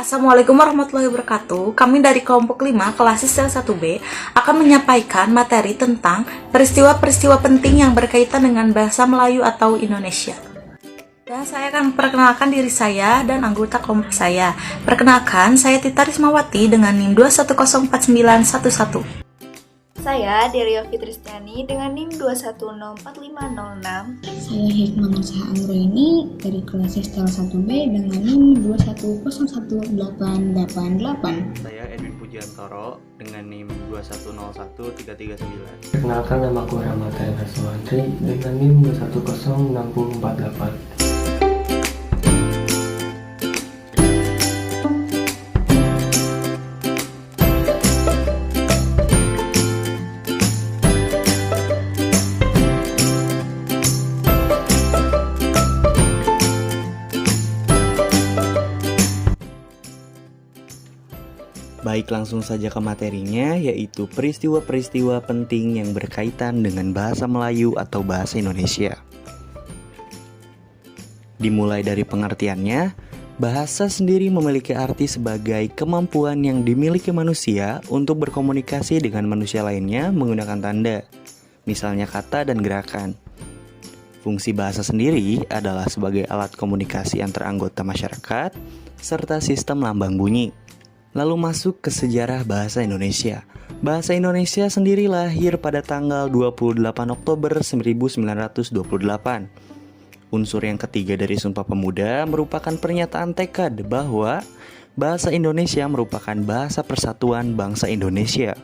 Assalamualaikum warahmatullahi wabarakatuh. Kami dari kelompok 5 kelas Sisel 1B akan menyampaikan materi tentang peristiwa-peristiwa penting yang berkaitan dengan bahasa Melayu atau Indonesia. Dan saya akan perkenalkan diri saya dan anggota kelompok saya. Perkenalkan, saya Tita Rismawati dengan NIM 2104911. Saya Deria Fitristiani dengan NIM 2104506. Saya Hikmah Nursaha Anggraini dari kelas Sisel 1B dengan NIM 2101888. Saya Edwin Pujiantoro dengan NIM 2101339. Perkenalkan, namaku Rahmatan Raswantri dengan NIM 2106048. Baik, langsung saja ke materinya, yaitu peristiwa-peristiwa penting yang berkaitan dengan bahasa Melayu atau bahasa Indonesia. Dimulai dari pengertiannya, bahasa sendiri memiliki arti sebagai kemampuan yang dimiliki manusia untuk berkomunikasi dengan manusia lainnya menggunakan tanda, misalnya kata dan gerakan. Fungsi bahasa sendiri adalah sebagai alat komunikasi antar anggota masyarakat, serta sistem lambang bunyi. Lalu masuk ke sejarah bahasa Indonesia. Bahasa Indonesia sendiri lahir pada tanggal 28 Oktober 1928. Unsur yang ketiga dari Sumpah Pemuda merupakan pernyataan tekad bahwa bahasa Indonesia merupakan bahasa persatuan bangsa Indonesia.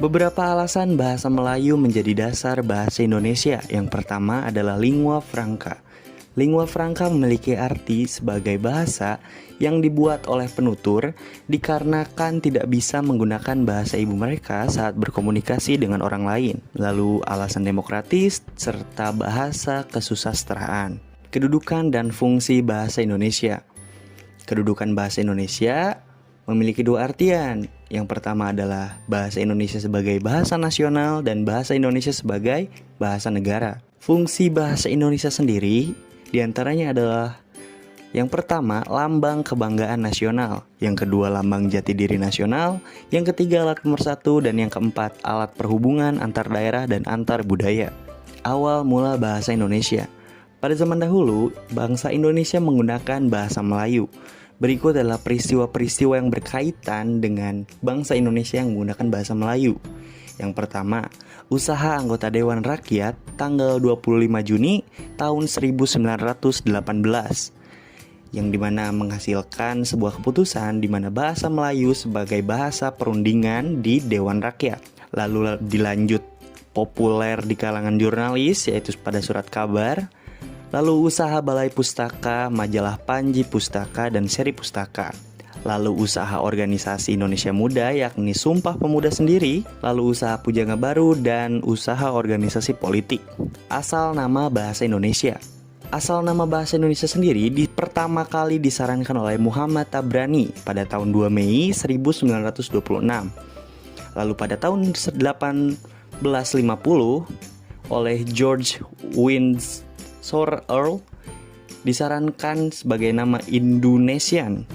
Beberapa alasan bahasa Melayu menjadi dasar bahasa Indonesia. Yang pertama adalah lingua franca. Lingua franca memiliki arti sebagai bahasa yang dibuat oleh penutur dikarenakan tidak bisa menggunakan bahasa ibu mereka saat berkomunikasi dengan orang lain. Lalu alasan demokratis serta bahasa kesusastraan. Kedudukan dan fungsi bahasa Indonesia. Kedudukan bahasa Indonesia memiliki dua artian. Yang pertama adalah bahasa Indonesia sebagai bahasa nasional dan bahasa Indonesia sebagai bahasa negara. Fungsi bahasa Indonesia sendiri diantaranya adalah yang pertama, lambang kebanggaan nasional. Yang kedua, lambang jati diri nasional. Yang ketiga, alat pemersatu. Dan yang keempat, alat perhubungan antar daerah dan antar budaya. Awal mula bahasa Indonesia. Pada zaman dahulu, bangsa Indonesia menggunakan bahasa Melayu. Berikut adalah peristiwa-peristiwa yang berkaitan dengan bangsa Indonesia yang menggunakan bahasa Melayu. Yang pertama, usaha anggota Dewan Rakyat tanggal 25 Juni tahun 1918. Yang dimana menghasilkan sebuah keputusan di mana bahasa Melayu sebagai bahasa perundingan di Dewan Rakyat. Lalu dilanjut populer di kalangan jurnalis, yaitu pada surat kabar. Lalu usaha Balai Pustaka, majalah Panji Pustaka, dan seri pustaka. Lalu usaha organisasi Indonesia Muda, yakni Sumpah Pemuda sendiri. Lalu usaha Pujangga Baru dan usaha organisasi politik. Asal nama bahasa Indonesia. Asal nama bahasa Indonesia sendiri pertama kali disarankan oleh Muhammad Tabrani pada tahun 2 Mei 1926. Lalu pada tahun 1850 oleh George Windsor Earl disarankan sebagai nama Indonesian.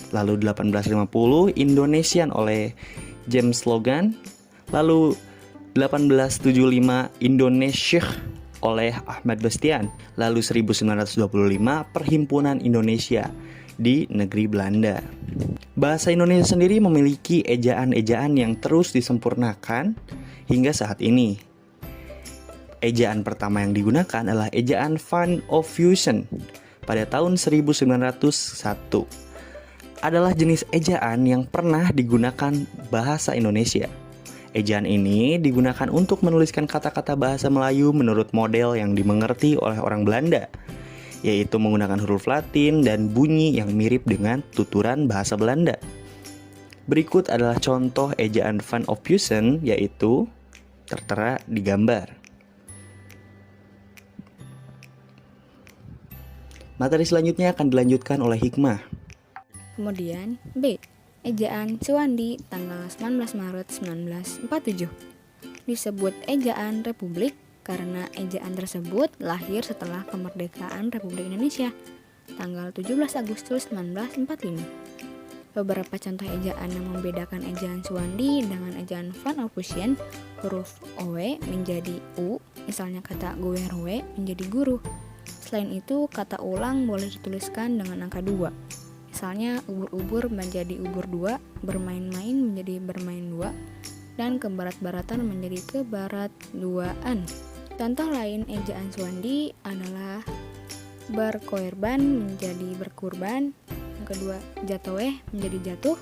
Lalu 1850 Indonesian oleh James Logan. Lalu 1875 Indonesia oleh Ahmad Bastian. Lalu 1925 Perhimpunan Indonesia di negeri Belanda. Bahasa Indonesia sendiri memiliki ejaan-ejaan yang terus disempurnakan hingga saat ini. Ejaan pertama yang digunakan adalah ejaan Van of Fusion pada tahun 1901. Adalah jenis ejaan yang pernah digunakan bahasa Indonesia. Ejaan ini digunakan untuk menuliskan kata-kata bahasa Melayu menurut model yang dimengerti oleh orang Belanda, yaitu menggunakan huruf Latin dan bunyi yang mirip dengan tuturan bahasa Belanda. Berikut adalah contoh ejaan Van of Fusion, yaitu tertera di gambar. Materi selanjutnya akan dilanjutkan oleh Hikmah. Kemudian B. Ejaan Suwandi tanggal 19 Maret 1947. Disebut ejaan Republik karena ejaan tersebut lahir setelah kemerdekaan Republik Indonesia tanggal 17 Agustus 1945. Beberapa contoh ejaan yang membedakan ejaan Suwandi dengan ejaan Van Ophusen, huruf OW menjadi U, misalnya kata goerowe menjadi guru. Selain itu, kata ulang boleh dituliskan dengan angka 2. Misalnya ubur-ubur menjadi ubur 2, bermain-main menjadi bermain 2, dan kebarat-baratan menjadi kebarat 2-an. Contoh lain ejaan Suwandi adalah berkoerban menjadi berkurban. Yang kedua, jatoeh menjadi jatuh.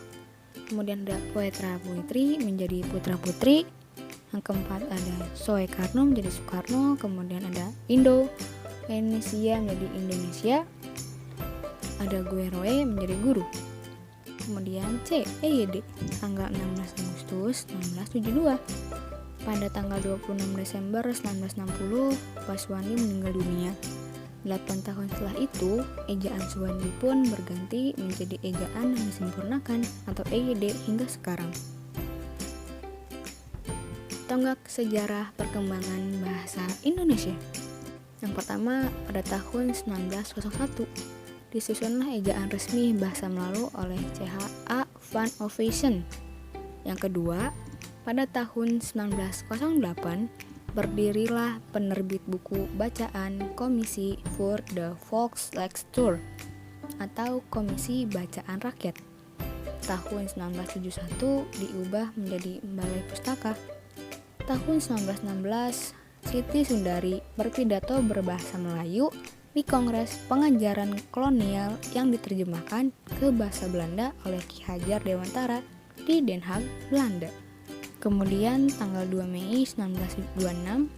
Kemudian ada poetra puitri menjadi putra putri. Yang keempat ada Soekarno menjadi Soekarno. Kemudian ada Indonesia menjadi Indonesia. Ada gueroe menjadi guru. Kemudian C. EYD tanggal 16 Agustus 1972. Pada tanggal 26 Desember 1960, Pak Suwandi meninggal dunia. 8 tahun setelah itu, ejaan Suwandi pun berganti menjadi ejaan yang disempurnakan atau EYD hingga sekarang. Tonggak sejarah perkembangan bahasa Indonesia. Yang pertama, pada tahun 1901, disusunlah ejaan resmi bahasa Melayu oleh C.H.A. Van Ophusen. Yang kedua, pada tahun 1908, berdirilah penerbit buku bacaan Komisi voor de Volkslectuur atau Komisi Bacaan Rakyat. Tahun 1971 diubah menjadi Balai Pustaka. Tahun 1916, Siti Sundari berpidato berbahasa Melayu di Kongres Pengajaran Kolonial yang diterjemahkan ke bahasa Belanda oleh Ki Hajar Dewantara di Den Haag, Belanda. Kemudian tanggal 2 Mei 1926,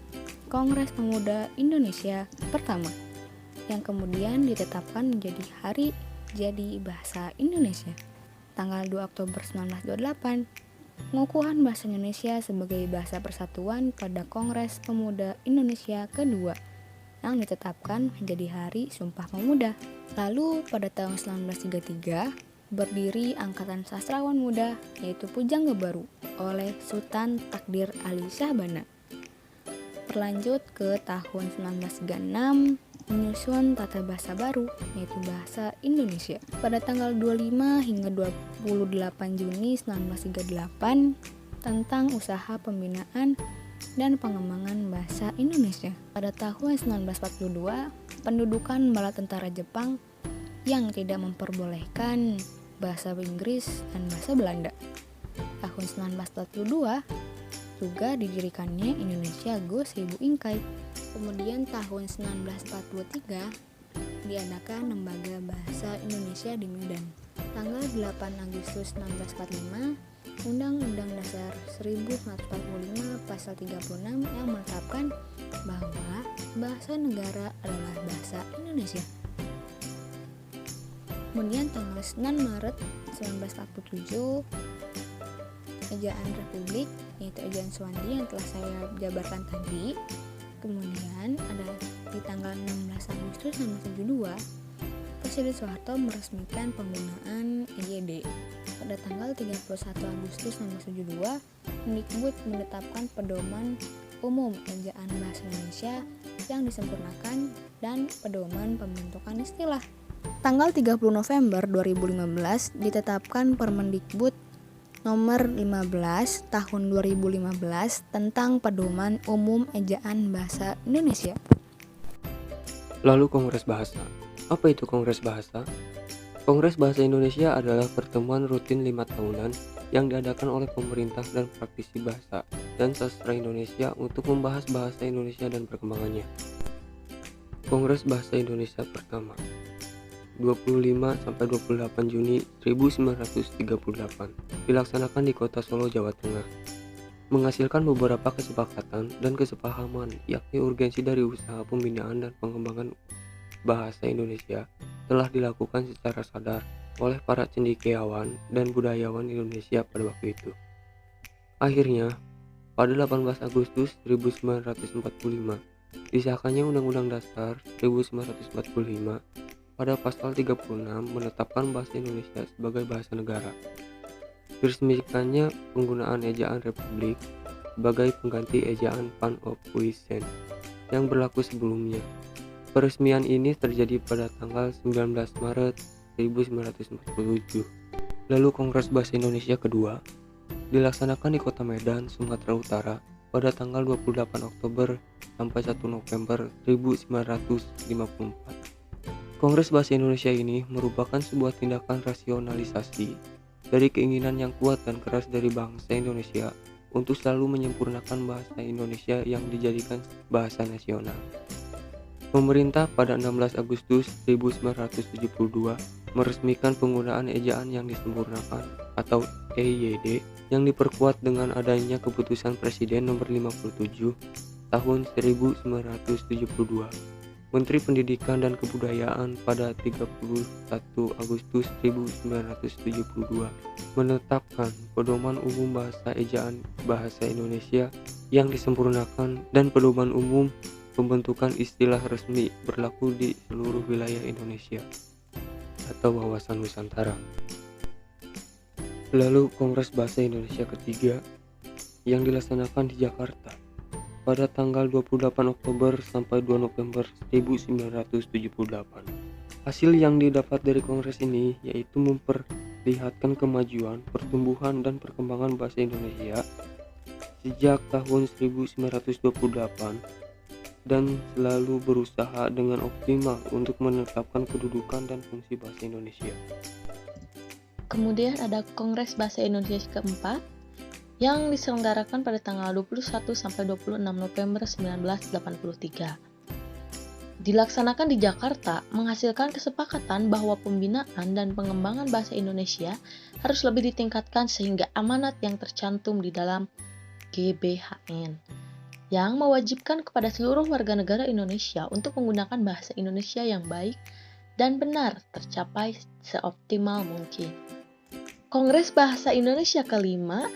Kongres Pemuda Indonesia pertama, yang kemudian ditetapkan menjadi Hari Jadi Bahasa Indonesia. Tanggal 2 Oktober 1928, pengukuhan bahasa Indonesia sebagai bahasa persatuan pada Kongres Pemuda Indonesia kedua, yang ditetapkan menjadi Hari Sumpah Pemuda. Lalu pada tahun 1933, berdiri Angkatan Sastrawan Muda yaitu Pujangga Baru oleh Sultan Takdir Ali Syahbana. Berlanjut ke tahun 1936, menyusun tata bahasa baru yaitu Bahasa Indonesia. Pada tanggal 25 hingga 28 Juni 1938 tentang usaha pembinaan dan pengembangan bahasa Indonesia. Pada tahun 1942, pendudukan bala tentara Jepang yang tidak memperbolehkan bahasa Inggris dan bahasa Belanda. Tahun 1942 juga didirikannya Indonesia Go Seibu Ingkai. Kemudian tahun 1943 diadakan Lembaga Bahasa Indonesia di Medan. Tanggal 8 Agustus 1945, Undang-Undang Dasar 1945 Pasal 36 yang menetapkan bahwa bahasa negara adalah bahasa Indonesia. Kemudian tanggal 9 Maret 1947, ejaan Republik yaitu ejaan Suwandi yang telah saya jabarkan tadi. Kemudian ada di tanggal 16 Agustus 1972, Presiden Soeharto meresmikan penggunaan EYD. Pada tanggal 31 Agustus 1972, Mendikbud menetapkan pedoman umum ejaan bahasa Indonesia yang disempurnakan dan pedoman pembentukan istilah. Tanggal 30 November 2015 ditetapkan Permendikbud nomor 15 tahun 2015 tentang pedoman umum ejaan bahasa Indonesia. Lalu Kongres Bahasa. Apa itu Kongres Bahasa? Kongres Bahasa Indonesia adalah pertemuan rutin 5 tahunan yang diadakan oleh pemerintah dan praktisi bahasa dan sastra Indonesia untuk membahas bahasa Indonesia dan perkembangannya. Kongres Bahasa Indonesia pertama 25-28 Juni 1938 dilaksanakan di kota Solo, Jawa Tengah, menghasilkan beberapa kesepakatan dan kesepahaman, yakni urgensi dari usaha pembinaan dan pengembangan bahasa Indonesia telah dilakukan secara sadar oleh para cendekiawan dan budayawan Indonesia pada waktu itu. Akhirnya, pada 18 Agustus 1945, disahkannya Undang-Undang Dasar 1945 pada pasal 36 menetapkan bahasa Indonesia sebagai bahasa negara. Diresmikannya penggunaan ejaan Republik sebagai pengganti ejaan Van Ophusen yang berlaku sebelumnya. Peresmian ini terjadi pada tanggal 19 Maret 1947. Lalu Kongres Bahasa Indonesia kedua dilaksanakan di Kota Medan, Sumatera Utara pada tanggal 28 Oktober sampai 1 November 1954. Kongres Bahasa Indonesia ini merupakan sebuah tindakan rasionalisasi dari keinginan yang kuat dan keras dari bangsa Indonesia untuk selalu menyempurnakan bahasa Indonesia yang dijadikan bahasa nasional. Pemerintah pada 16 Agustus 1972 meresmikan penggunaan ejaan yang disempurnakan atau EYD yang diperkuat dengan adanya keputusan Presiden nomor 57 tahun 1972. Menteri Pendidikan dan Kebudayaan pada 31 Agustus 1972 menetapkan Pedoman Umum Bahasa Ejaan Bahasa Indonesia yang disempurnakan dan Pedoman Umum Pembentukan Istilah Resmi berlaku di seluruh wilayah Indonesia atau wawasan Nusantara. Lalu Kongres Bahasa Indonesia ketiga yang dilaksanakan di Jakarta pada tanggal 28 Oktober sampai 2 November 1978. Hasil yang didapat dari kongres ini yaitu memperlihatkan kemajuan, pertumbuhan, dan perkembangan bahasa Indonesia sejak tahun 1928 dan selalu berusaha dengan optimal untuk menetapkan kedudukan dan fungsi bahasa Indonesia. Kemudian ada Kongres Bahasa Indonesia keempat yang diselenggarakan pada tanggal 21 sampai 26 November 1983. Dilaksanakan di Jakarta, menghasilkan kesepakatan bahwa pembinaan dan pengembangan bahasa Indonesia harus lebih ditingkatkan sehingga amanat yang tercantum di dalam GBHN yang mewajibkan kepada seluruh warga negara Indonesia untuk menggunakan bahasa Indonesia yang baik dan benar tercapai seoptimal mungkin. Kongres Bahasa Indonesia kelima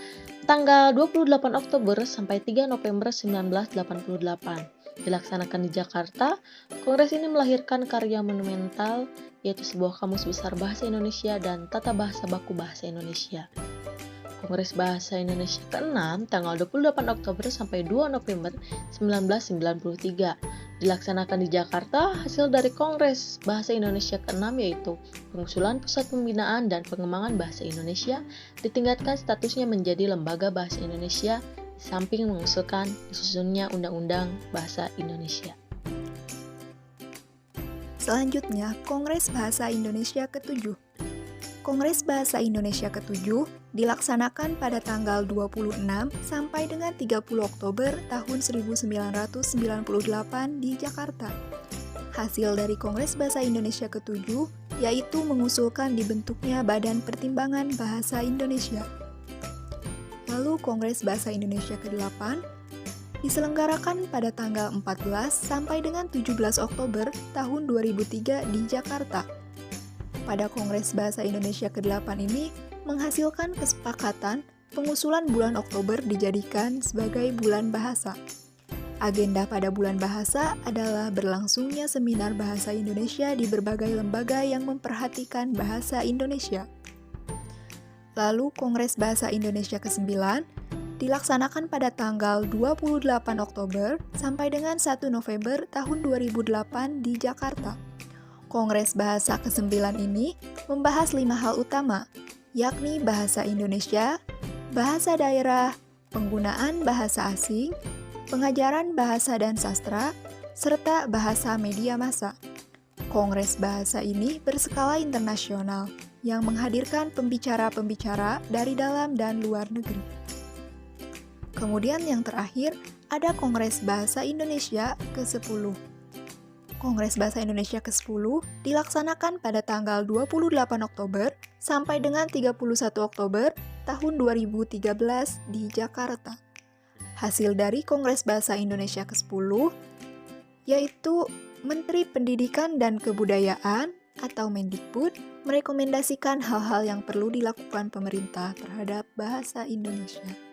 tanggal 28 Oktober sampai 3 November 1988 dilaksanakan di Jakarta. Kongres ini melahirkan karya monumental yaitu sebuah kamus besar bahasa Indonesia dan tata bahasa baku bahasa Indonesia. Kongres Bahasa Indonesia ke-6 tanggal 28 Oktober sampai 2 November 1993 dilaksanakan di Jakarta. Hasil dari Kongres Bahasa Indonesia ke-6 yaitu pengusulan Pusat Pembinaan dan Pengembangan Bahasa Indonesia ditingkatkan statusnya menjadi Lembaga Bahasa Indonesia di samping mengusulkan disusunnya Undang-Undang Bahasa Indonesia. Selanjutnya, Kongres Bahasa Indonesia ke-7. Kongres Bahasa Indonesia ke-7 dilaksanakan pada tanggal 26 sampai dengan 30 Oktober tahun 1998 di Jakarta. Hasil dari Kongres Bahasa Indonesia ke-7 yaitu mengusulkan dibentuknya Badan Pertimbangan Bahasa Indonesia. Lalu Kongres Bahasa Indonesia ke-8 diselenggarakan pada tanggal 14 sampai dengan 17 Oktober tahun 2003 di Jakarta. Pada Kongres Bahasa Indonesia ke-8 ini menghasilkan kesepakatan pengusulan bulan Oktober dijadikan sebagai bulan bahasa. Agenda pada bulan bahasa adalah berlangsungnya seminar bahasa Indonesia di berbagai lembaga yang memperhatikan bahasa Indonesia. Lalu Kongres Bahasa Indonesia ke-9 dilaksanakan pada tanggal 28 Oktober sampai dengan 1 November tahun 2008 di Jakarta. Kongres Bahasa ke-9 ini membahas 5 hal utama, yakni bahasa Indonesia, bahasa daerah, penggunaan bahasa asing, pengajaran bahasa dan sastra, serta bahasa media massa. Kongres Bahasa ini berskala internasional yang menghadirkan pembicara-pembicara dari dalam dan luar negeri. Kemudian yang terakhir, ada Kongres Bahasa Indonesia ke-10. Kongres Bahasa Indonesia ke-10 dilaksanakan pada tanggal 28 Oktober sampai dengan 31 Oktober tahun 2013 di Jakarta. Hasil dari Kongres Bahasa Indonesia ke-10 yaitu Menteri Pendidikan dan Kebudayaan atau Mendikbud merekomendasikan hal-hal yang perlu dilakukan pemerintah terhadap bahasa Indonesia.